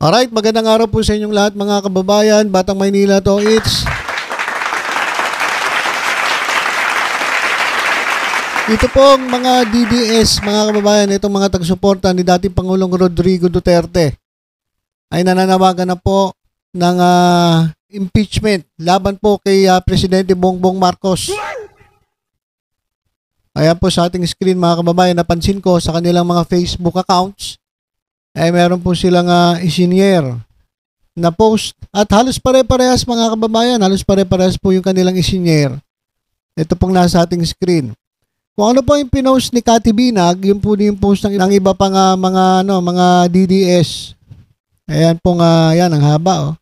Alright, magandang araw po sa inyong lahat mga kababayan. Batang Maynila to, ito pong mga DDS, mga kababayan, itong mga taga-suporta ni dating Pangulong Rodrigo Duterte ay nananawagan na po ng impeachment laban po kay Presidente Bongbong Marcos. Ayan po sa ating screen mga kababayan, napansin ko sa kanilang mga Facebook accounts ay meron po silang isinyer na post at halos pare-parehas mga kababayan, halos pare-parehas po yung kanilang isinyer. Ito pong nasa ating screen. Kung ano po yung pinost ni Cathy Binag, yun po yung post ng iba pang mga DDS. Ayan pong yan ang haba oh.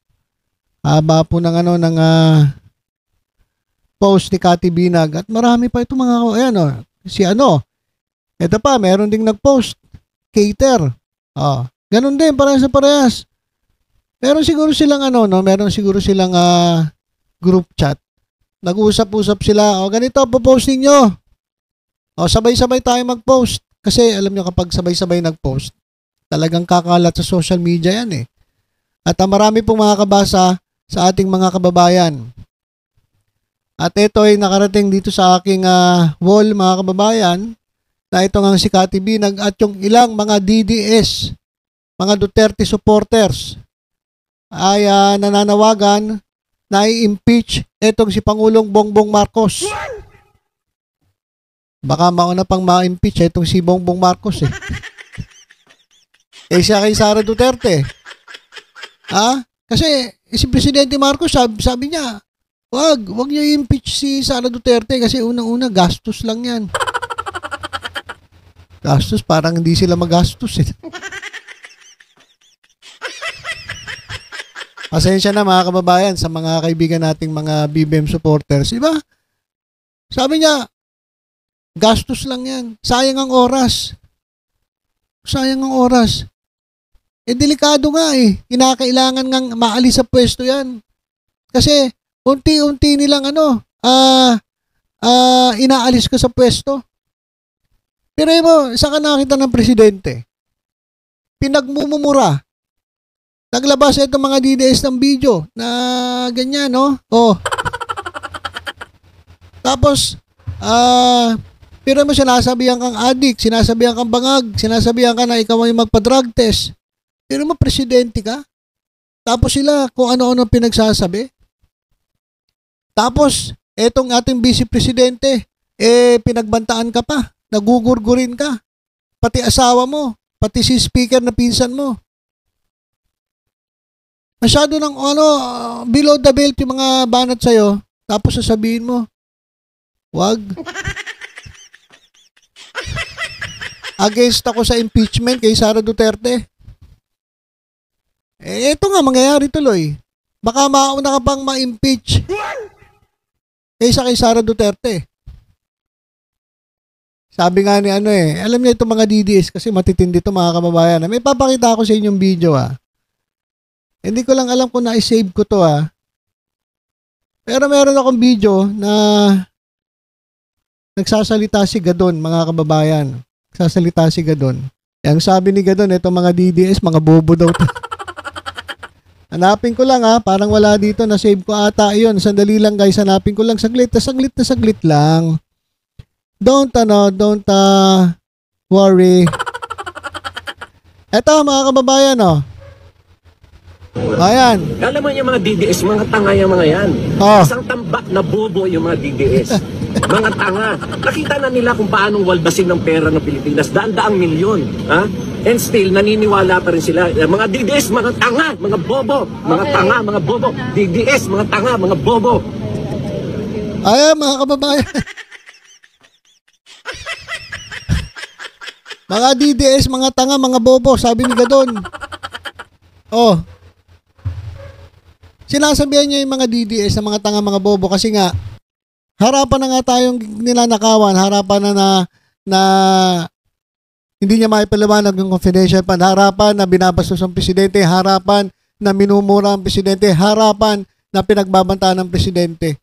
Haba po ng post ni Cathy Binag at marami pa ito mga ayan oh. Ito pa meron ding nag-post Cater. Ganun din parehas sa parehas. Meron siguro silang meron siguro silang group chat. Nag-uusap-usap sila. Ganito po-posting nyo. Sabay-sabay tayo mag-post. Kasi alam nyo kapag sabay-sabay nag-post, talagang kakalat sa social media yan eh. At marami pong makakabasa sa ating mga kababayan. At ito ay nakarating dito sa aking wall mga kababayan na ito nga si Cathy Binag at yung ilang mga DDS, mga Duterte supporters ay nananawagan na i-impeach itong si Pangulong Bongbong Marcos. Baka mauna pang ma-impeach itong si Bongbong Marcos eh. Siya kay Sara Duterte. Kasi si Presidente Marcos sabi niya, wag niyo i-impeach si Sara Duterte kasi unang-una gastos lang yan. Gastos, parang hindi sila magastos eh. Pasensya na mga kababayan sa mga kaibigan nating mga BBM supporters. Diba? Sabi niya, gastos lang yan. Sayang ang oras. Sayang ang oras. Delikado nga eh. Kinakailangan ngang maalis sa pwesto yan. Kasi unti-unti nilang inaalis ko sa pwesto. Pero mo, saan ka nakita ng presidente? Pinagmumura. Naglabas ito mga DDS ng video na ganyan, no? Tapos, pero mo sinasabihan kang addict, sinasabihan kang bangag, sinasabihan ka na ikaw ay magpa-drug test. Pero mo, presidente ka? Tapos sila kung ano-ano pinagsasabi. Tapos, etong ating vice presidente, pinagbantaan ka pa. Nagugurgurin ka. Pati asawa mo. Pati si speaker na pinsan mo. Masyado ng below the belt yung mga banat sa'yo. Tapos sasabihin mo, wag. Against ako sa impeachment kay Sara Duterte. Ito nga mangyayari tuloy. Baka mauna ka pang ma-impeach kaysa kay Sara Duterte. Sabi nga ni alam niyo itong mga DDS kasi matitindi ito mga kababayan. May papakita ako sa inyong video Hindi ko lang alam kung na-save ko to Pero meron akong video na nagsasalita si Gadon mga kababayan. Nagsasalita si Gadon. Ang sabi ni Gadon, itong mga DDS, mga bobo daw to. Hanapin ko lang parang wala dito, na-save ko ata yun. Sandali lang guys, hanapin ko lang saglit lang. Don't worry. Eto mga kababayan Ayan. Alam mo yung mga DDS, mga tanga yung mga yan. Isang tambak na bobo yung mga DDS. Mga tanga. Nakita na nila kung paanong walbasin ng pera ng Pilipinas. Daan-daang milyon. And still, naniniwala pa rin sila. Mga DDS, mga tanga, mga bobo. Mga tanga, mga bobo. DDS, mga tanga, mga bobo. Ayan mga kababayan. Mga DDS, mga tanga, mga bobo, sabi ni Gadon. Sinasabihan niya yung mga DDS na mga tanga, mga bobo kasi nga, harapan na nga tayong nilanakawan, harapan na hindi niya maipaliwanag yung confidential fund, harapan na binabastos ang presidente, harapan na minumura ang presidente, harapan na pinagbabantaan ng presidente.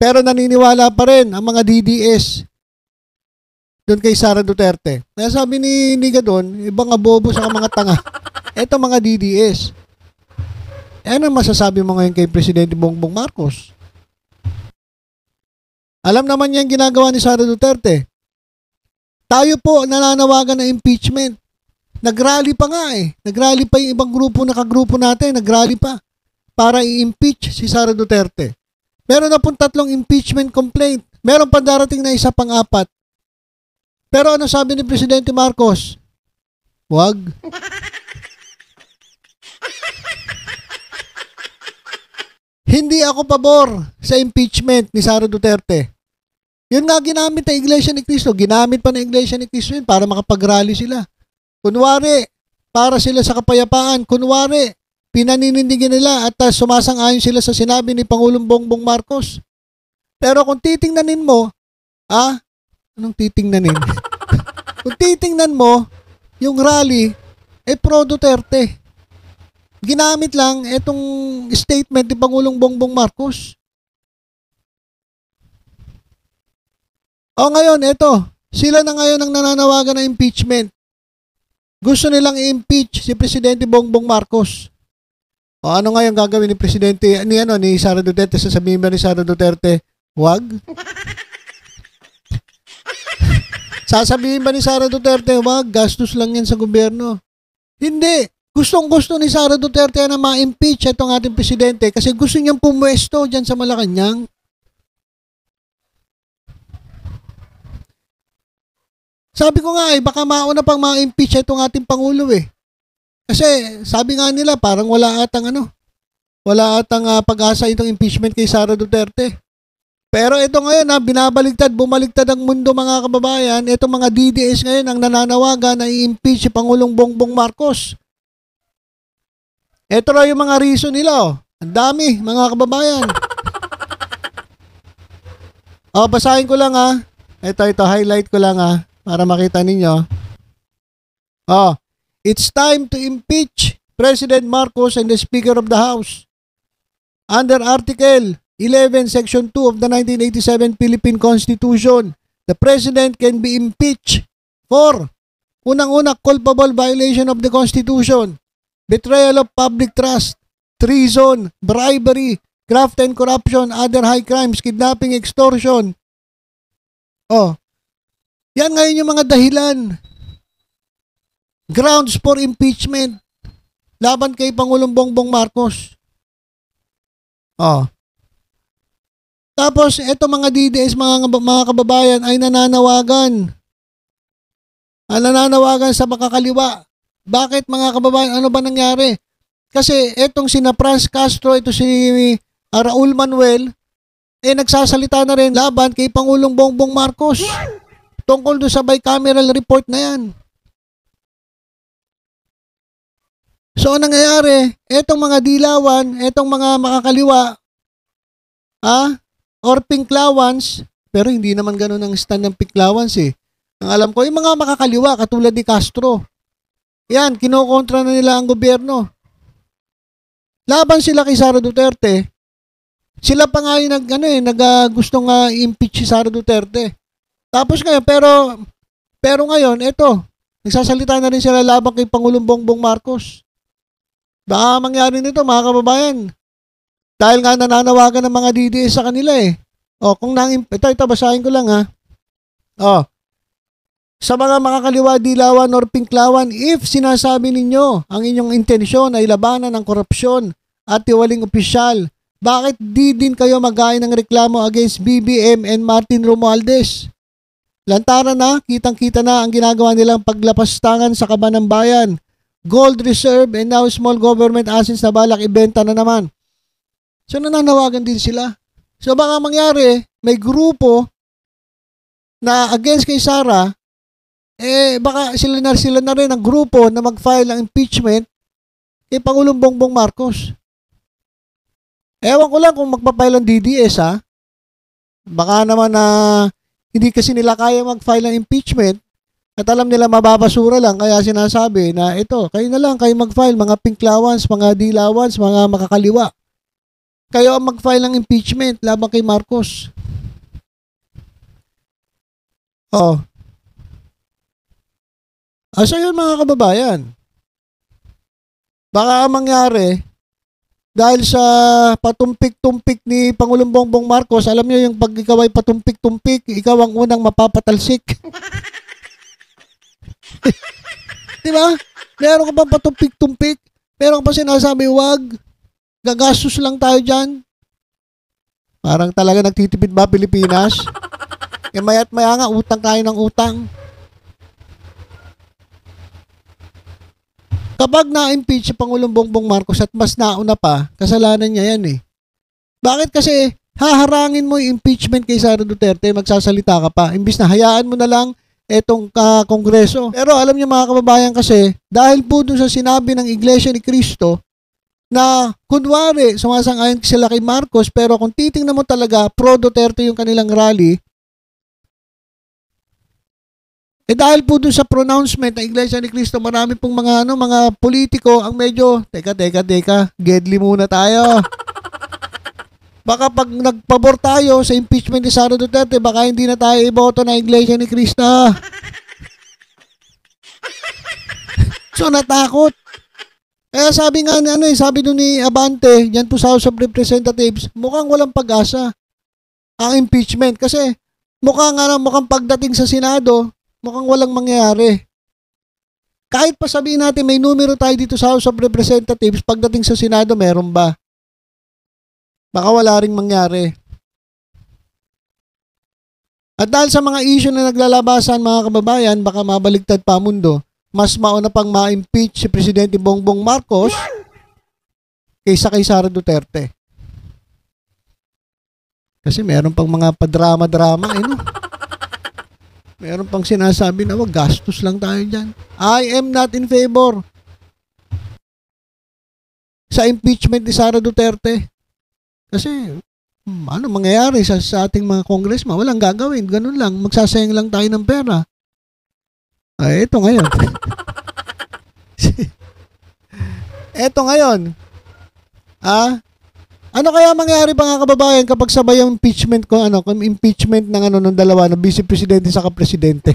Pero naniniwala pa rin ang mga DDS doon kay Sara Duterte. Kaya sabi ni Gadon, ibang bobo sa mga tanga. Eto mga DDS. Ano masasabi mo ngayon kay Presidente Bongbong Marcos? Alam naman niya ang ginagawa ni Sara Duterte. Tayo po nananawagan ng impeachment. Nagrally pa nga eh. Nagrally pa yung ibang grupo, nakagrupo natin. Nagrally pa para i-impeach si Sara Duterte. Meron na pong 3 impeachment complaint. Meron pa darating na isa pang-4. Pero ano sabi ni Presidente Marcos? Wag. Hindi ako pabor sa impeachment ni Sara Duterte. Yun nga ginamit ng Iglesia ni Cristo. Ginamit pa ng Iglesia ni Cristo yun para makapag-rally sila. Kunwari, para sila sa kapayapaan. Kunwari, pinaninindigan nila at sumasang-ayon sila sa sinabi ni Pangulong Bongbong Marcos. Pero kung titingnanin mo, anong titingnanin? Kung titingnan mo, yung rally, pro Duterte. Ginamit lang itong statement ni Pangulong Bongbong Marcos. O ngayon, sila na ngayon ang nananawagan ng impeachment. Gusto nilang i-impeach si Presidente Bongbong Marcos. O ano ngayon gagawin ni Presidente, ni Sara Duterte? Sasabihin ba ni Sara Duterte, wag? Sasabihin ba ni Sara Duterte, wag, gastos lang yan sa gobyerno? Hindi. Gustong-gusto ni Sara Duterte na ma-impeach itong ating presidente kasi gusto niyang pumwesto dyan sa Malacanang. Sabi ko nga baka mauna pang ma-impeach itong ating Pangulo eh. Kasi sabi nga nila parang wala atang pag-asa itong impeachment kay Sara Duterte. Pero ito ngayon bumaliktad ang mundo mga kababayan. Itong mga DDS ngayon ang nananawagan na i-impeach si Pangulong Bongbong Marcos. Ito lang yung mga reason nila. Ang dami mga kababayan. Basahin ko lang Ito, highlight ko lang para makita ninyo. It's time to impeach President Marcos and the Speaker of the House. Under Article 11, Section 2 of the 1987 Philippine Constitution, the President can be impeached for unang-una, culpable violation of the Constitution, betrayal of public trust, treason, bribery, graft and corruption, other high crimes, kidnapping, extortion. Yan ngayon yung mga dahilan. Grounds for impeachment laban kay Pangulong Bongbong Marcos. Tapos, eto mga DDS, mga kababayan, ay nananawagan sa makakaliwa. Bakit mga kababayan? Ano ba nangyari? Kasi etong sina Franz Castro, ito si Raul Manuel, nagsasalita na rin laban kay Pangulong Bongbong Marcos. Tungkol doon sa bicameral report na yan. So, anong nangyayari? Etong mga dilawan, etong mga makakaliwa, or pinklawans, pero hindi naman ganun ang stand ng pinklawans eh. Ang alam ko, yung mga makakaliwa, katulad ni Castro, yan, kinokontra na nila ang gobyerno. Laban sila kay Sara Duterte. Sila pa nga yung gustong impeach si Sara Duterte. Tapos ngayon, pero ngayon, nagsasalita na rin sila laban kay Pangulong Bongbong Marcos. Baka mangyari nito mga kababayan. Dahil nga nananawagan ng mga DDS sa kanila eh. Ito, basahin ko lang sa mga makakaliwa, dilawan, or pinklawan, if sinasabi ninyo ang inyong intensyon ay labanan ng korupsyon at tiwaling opisyal, bakit di din kayo mag-ain ng reklamo against BBM and Martin Romualdez? Lantaran na, kitang-kita na ang ginagawa nilang paglapastangan sa kaban ng bayan. Gold reserve and now small government assets na balak ibenta na naman. So nananawagan din sila. So baka mangyari, may grupo na against kay Sara, baka sila na rin ang grupo na mag-file ng impeachment kay Pangulong Bongbong Marcos. Ewan ko lang kung magpa-file ang DDS Baka naman hindi kasi nila kaya mag-file ng impeachment at alam nila mababasura lang kaya sinasabi na kayo na lang, kayo mag-file, mga pinklawans, mga dilawans, mga makakaliwa. Kayo ang mag-file ng impeachment laban kay Marcos. So yun mga kababayan. Baka ang mangyari, dahil sa patumpik-tumpik ni Pangulong Bongbong Marcos, alam niyo yung pag ikaw ay patumpik-tumpik, ikaw ang unang mapapatalsik. Di ba? Meron ka bang patumpik-tumpik? Meron ka ba sinasabi, wag, gagastos lang tayo dyan? Parang talaga nagtitipid ba Pilipinas? E maya't maya nga, utang tayo ng utang. Kapag na-impeach si Pangulong Bongbong Marcos at mas nauna pa, kasalanan niya yan eh. Bakit kasi haharangin mo yung impeachment kay Sara Duterte, magsasalita ka pa, imbis na hayaan mo na lang etong kongreso. Pero alam niyo mga kababayan kasi, dahil po dun sa sinabi ng Iglesia ni Cristo, na kunwari sumasang-ayon sila kay Marcos, pero kung titingnan mo talaga, pro-Duterte yung kanilang rally, dahil po dun sa pronouncement ng Iglesia ni Cristo, marami pong mga politiko ang medyo, teka, gedli muna tayo. Baka pag nagpabor tayo sa impeachment ni Sara Duterte, baka hindi na tayo iboto ng Iglesia ni Cristo. So natakot. Kaya sabi nga sabi dun ni Abante, yan po sa House of Representatives, mukhang walang pag-asa ang impeachment kasi mukhang pagdating sa Senado, mukhang walang mangyayari. Kahit pa sabihin natin may numero tayo dito sa House of Representatives, pagdating sa Senado, meron ba? Baka wala ring mangyari. At dahil sa mga issue na naglalabasan mga kababayan, baka mabaligtad pa mundo, mas mauna pang ma-impeach si Presidente Bongbong Marcos kaysa kay Sara Duterte. Kasi meron pang mga padrama-drama, no? Meron pang sinasabi na wag gastos lang tayo dyan. I am not in favor sa impeachment ni Sara Duterte. Kasi, ano mangyayari sa ating mga congressman? Walang gagawin. Ganun lang. Magsasayang lang tayo ng pera. Ay, ito ngayon. Ito ngayon. Ano kaya mangyayari mga kababayan kapag sabay yung impeachment impeachment ng dalawa ng vice presidente sa presidente?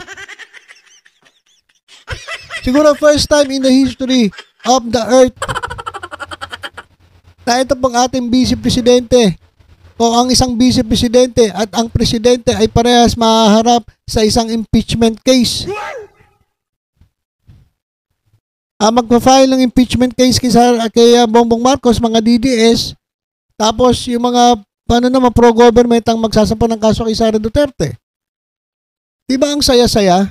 Siguro first time in the history of the earth na ito pong ating vice presidente o ang isang vice presidente at ang presidente ay parehas mahaharap sa isang impeachment case. Magpa-file ng impeachment case kay Bongbong Marcos, mga DDS. Tapos, yung mga, pro-government ang magsasampa ng kaso kay Sara Duterte. Diba ang saya-saya?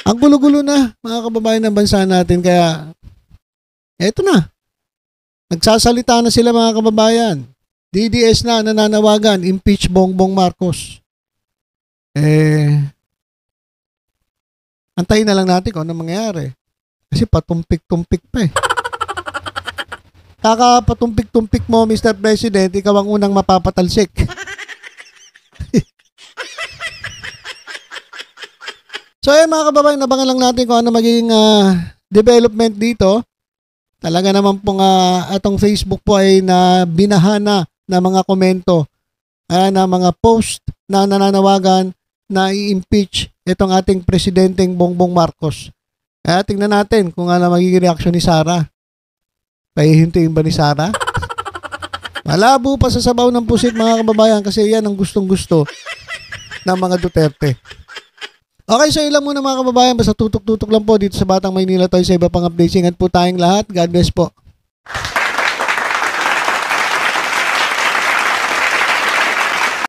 Ang gulo-gulo na, mga kababayan ng bansa natin. Kaya, eto na. Nagsasalita na sila mga kababayan. DDS na nananawagan, impeach Bongbong Marcos. Antayin na lang natin kung ano mangyayari. Kasi patumpik-tumpik pa eh. Kakapatumpik-tumpik mo, Mr. President, ikaw ang unang mapapatalsik. So, mga kababayan, nabangan lang natin kung ano magiging development dito. Talaga naman pong atong Facebook po ay binahana na mga komento, na mga post na nananawagan na i-impeach itong ating presidenteng Bongbong Marcos. Kaya tingnan natin kung ano magiging reaksyon ni Sara. Pahihintuin ba ni Sara? Malabo pa sa sabaw ng pusit mga kababayan kasi yan ang gustong-gusto ng mga Duterte. Okay, so ilang muna mga kababayan. Basta tutok-tutok lang po dito sa Batang Maynila tayo sa iba pang updates. Ingat po tayong lahat. God bless po.